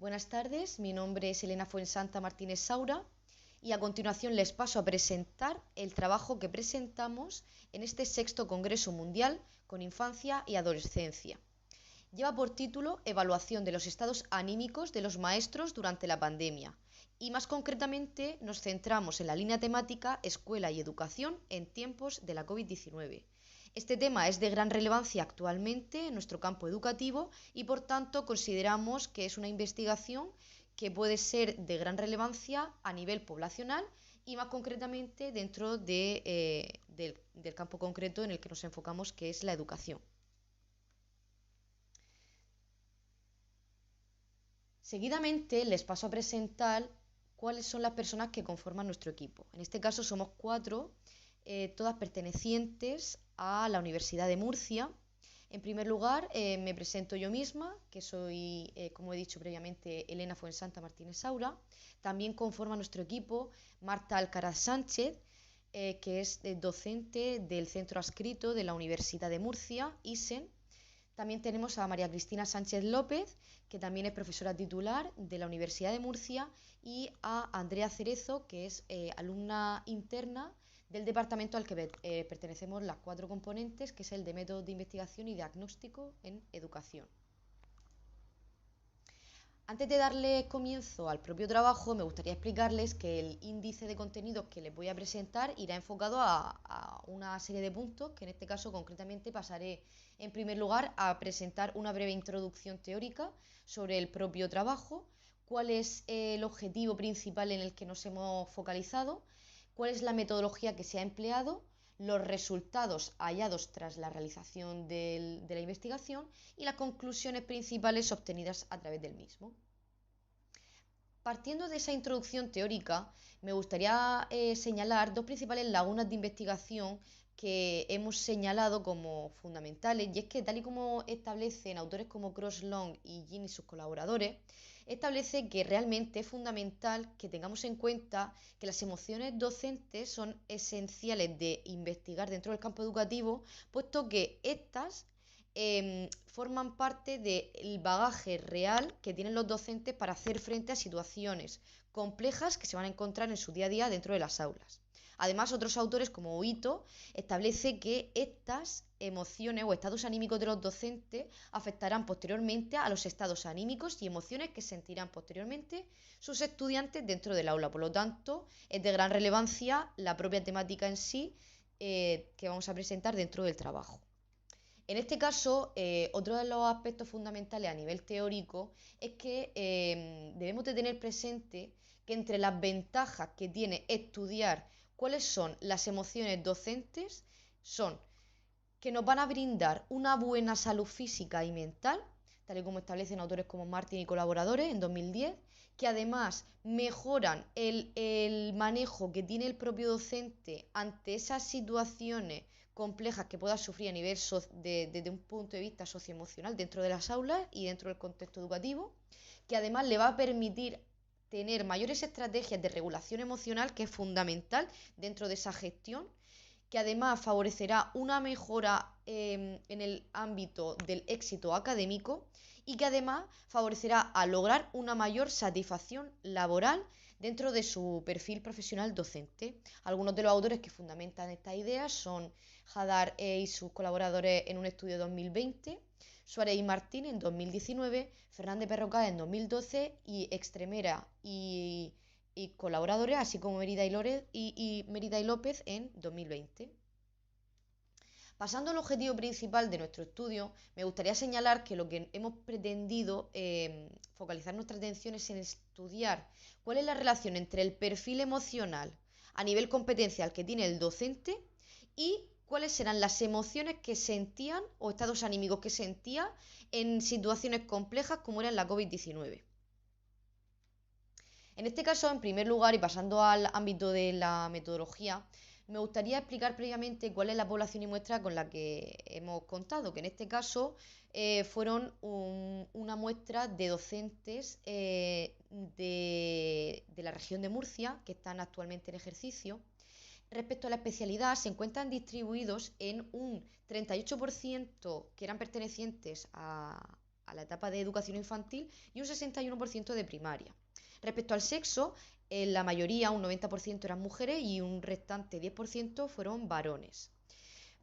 Buenas tardes, mi nombre es Elena Fuensanta Martínez Saura y a continuación les paso a presentar el trabajo que presentamos en este sexto Congreso Mundial con Infancia y Adolescencia. Lleva por título Evaluación de los estados anímicos de los maestros durante la pandemia y más concretamente nos centramos en la línea temática Escuela y Educación en tiempos de la COVID-19. Este tema es de gran relevancia actualmente en nuestro campo educativo y por tanto consideramos que es una investigación que puede ser de gran relevancia a nivel poblacional y más concretamente dentro del campo concreto en el que nos enfocamos, que es la educación. Seguidamente les paso a presentar cuáles son las personas que conforman nuestro equipo. En este caso somos 4, todas pertenecientes a la Universidad de Murcia. En primer lugar, me presento yo misma, que soy, como he dicho previamente, Elena Fuensanta Martínez Saura. También conforma nuestro equipo Marta Alcaraz Sánchez, que es docente del centro adscrito de la Universidad de Murcia, ISEN. También tenemos a María Cristina Sánchez López, que también es profesora titular de la Universidad de Murcia, y a Andrea Cerezo, que es alumna interna del departamento al que pertenecemos las 4 componentes, que es el de métodos de investigación y diagnóstico en educación. Antes de darle comienzo al propio trabajo, me gustaría explicarles que el índice de contenidos que les voy a presentar irá enfocado a una serie de puntos, que en este caso concretamente pasaré en primer lugar a presentar una breve introducción teórica sobre el propio trabajo, cuál es el objetivo principal en el que nos hemos focalizado, cuál es la metodología que se ha empleado, los resultados hallados tras la realización de la investigación y las conclusiones principales obtenidas a través del mismo. Partiendo de esa introducción teórica, me gustaría señalar 2 principales lagunas de investigación que hemos señalado como fundamentales, y es que tal y como establecen autores como Crosslong y Jin y sus colaboradores, establece que realmente es fundamental que tengamos en cuenta que las emociones docentes son esenciales de investigar dentro del campo educativo, puesto que estas forman parte del bagaje real que tienen los docentes para hacer frente a situaciones complejas que se van a encontrar en su día a día dentro de las aulas. Además, otros autores como Uito establece que estas emociones o estados anímicos de los docentes afectarán posteriormente a los estados anímicos y emociones que sentirán posteriormente sus estudiantes dentro del aula. Por lo tanto, es de gran relevancia la propia temática en sí que vamos a presentar dentro del trabajo. En este caso, otro de los aspectos fundamentales a nivel teórico es que debemos de tener presente que entre las ventajas que tiene estudiar cuáles son las emociones docentes son que nos van a brindar una buena salud física y mental, tal y como establecen autores como Martin y colaboradores en 2010, que además mejoran el manejo que tiene el propio docente ante esas situaciones complejas que pueda sufrir a nivel desde un punto de vista socioemocional dentro de las aulas y dentro del contexto educativo, que además le va a permitir tener mayores estrategias de regulación emocional, que es fundamental dentro de esa gestión, que además favorecerá una mejora en el ámbito del éxito académico y que además favorecerá a lograr una mayor satisfacción laboral dentro de su perfil profesional docente. Algunos de los autores que fundamentan esta idea son Hadar y sus colaboradores en un estudio de 2020, Suárez y Martín en 2019, Fernández Perroca en 2012 y Extremera y colaboradores, así como Mérida y López en 2020. Pasando al objetivo principal de nuestro estudio, me gustaría señalar que lo que hemos pretendido focalizar nuestra atención es en estudiar cuál es la relación entre el perfil emocional a nivel competencial que tiene el docente y cuáles serán las emociones que sentían o estados anímicos que sentía en situaciones complejas como era la COVID-19. En este caso, en primer lugar, y pasando al ámbito de la metodología, me gustaría explicar previamente cuál es la población y muestra con la que hemos contado, que en este caso fueron una muestra de docentes de la región de Murcia, que están actualmente en ejercicio. Respecto a la especialidad, se encuentran distribuidos en un 38% que eran pertenecientes a a la etapa de educación infantil y un 61% de primaria. Respecto al sexo, la mayoría, un 90% eran mujeres y un restante 10% fueron varones.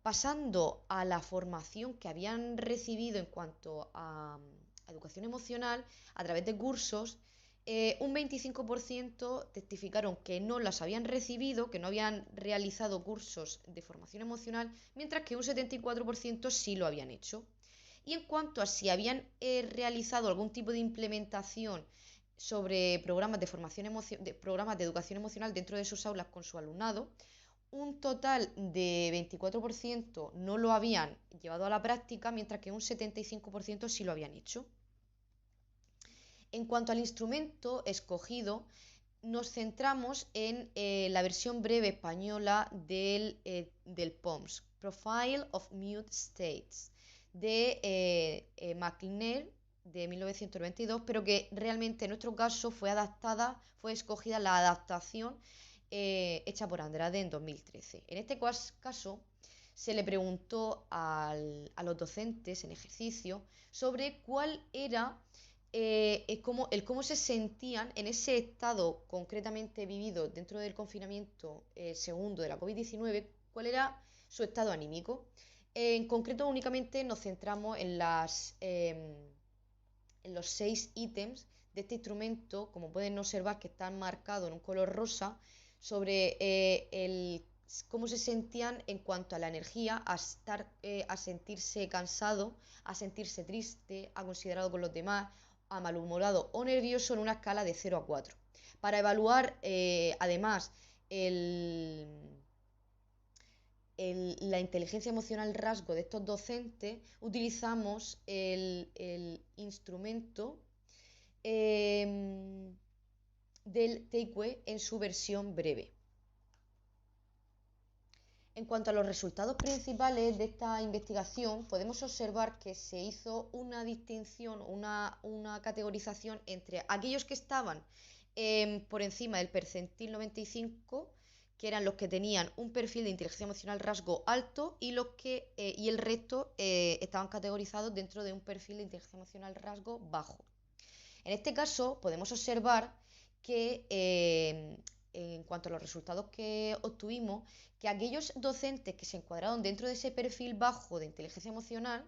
Pasando a la formación que habían recibido en cuanto a educación emocional a través de cursos, un 25% testificaron que no las habían recibido, que no habían realizado cursos de formación emocional, mientras que un 74% sí lo habían hecho. Y en cuanto a si habían realizado algún tipo de implementación sobre programas de programas de educación emocional dentro de sus aulas con su alumnado, un total de 24% no lo habían llevado a la práctica, mientras que un 75% sí lo habían hecho. En cuanto al instrumento escogido, nos centramos en la versión breve española del POMS, Profile of Mood States, de McNair, de 1992, pero que realmente en nuestro caso fue escogida la adaptación hecha por Andrade en 2013. En este caso, se le preguntó a los docentes en ejercicio sobre cuál era cómo se sentían en ese estado concretamente vivido dentro del confinamiento segundo de la COVID-19, cuál era su estado anímico. En concreto, únicamente nos centramos en los 6 ítems de este instrumento, como pueden observar que están marcados en un color rosa, sobre cómo se sentían en cuanto a la energía, a sentirse cansado, a sentirse triste, a considerado con los demás, a malhumorado o nervioso en una escala de 0 a 4. Para evaluar, además, la inteligencia emocional rasgo de estos docentes, utilizamos el instrumento del TAKE en su versión breve. En cuanto a los resultados principales de esta investigación, podemos observar que se hizo una distinción, una categorización entre aquellos que estaban por encima del percentil 95, que eran los que tenían un perfil de inteligencia emocional rasgo alto, y el resto estaban categorizados dentro de un perfil de inteligencia emocional rasgo bajo. En este caso podemos observar que en cuanto a los resultados que obtuvimos, que aquellos docentes que se encuadraron dentro de ese perfil bajo de inteligencia emocional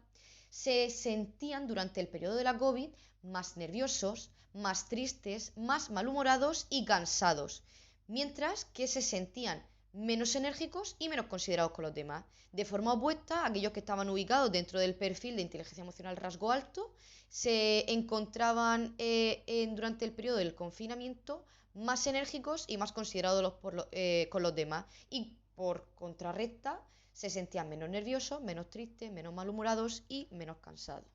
se sentían durante el periodo de la COVID más nerviosos, más tristes, más malhumorados y cansados, mientras que se sentían menos enérgicos y menos considerados con los demás. De forma opuesta, aquellos que estaban ubicados dentro del perfil de inteligencia emocional rasgo alto se encontraban durante el periodo del confinamiento más enérgicos y más considerados con los demás, y por contrarresta se sentían menos nerviosos, menos tristes, menos malhumorados y menos cansados.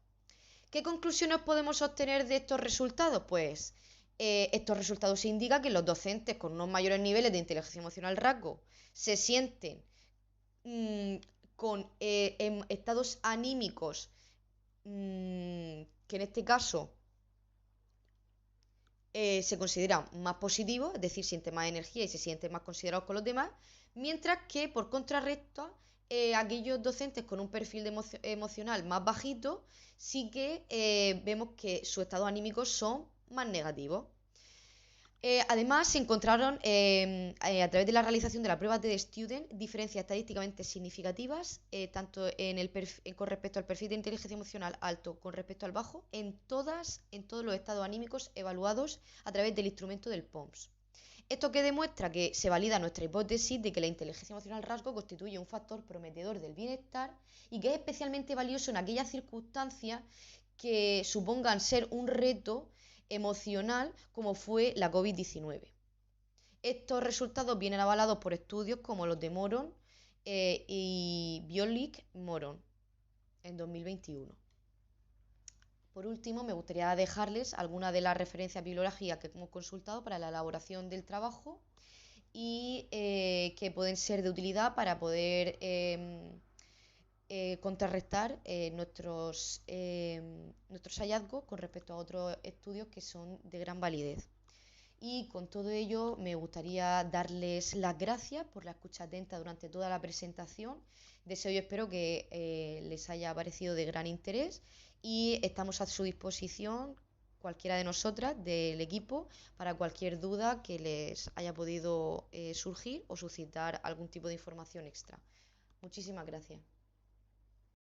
¿Qué conclusiones podemos obtener de estos resultados? Pues estos resultados indican que los docentes con unos mayores niveles de inteligencia emocional rasgo se sienten con estados anímicos que en este caso se consideran más positivos, es decir, sienten más energía y se sienten más considerados con los demás, mientras que por contrarresta aquellos docentes con un perfil emocional más bajito sí que vemos que sus estados anímicos son más negativos. Además, se encontraron a través de la realización de la prueba de Student diferencias estadísticamente significativas, tanto con respecto al perfil de inteligencia emocional alto con respecto al bajo, en todos los estados anímicos evaluados a través del instrumento del POMS. Esto que demuestra que se valida nuestra hipótesis de que la inteligencia emocional rasgo constituye un factor prometedor del bienestar y que es especialmente valioso en aquellas circunstancias que supongan ser un reto emocional como fue la COVID-19. Estos resultados vienen avalados por estudios como los de Moron y Bjork-Moron en 2021. Por último, me gustaría dejarles algunas de las referencias bibliográficas que hemos consultado para la elaboración del trabajo y que pueden ser de utilidad para poder contrarrestar nuestros hallazgos con respecto a otros estudios que son de gran validez. Y con todo ello me gustaría darles las gracias por la escucha atenta durante toda la presentación. Deseo y espero que les haya parecido de gran interés y estamos a su disposición, cualquiera de nosotras, del equipo, para cualquier duda que les haya podido surgir o suscitar algún tipo de información extra. Muchísimas gracias.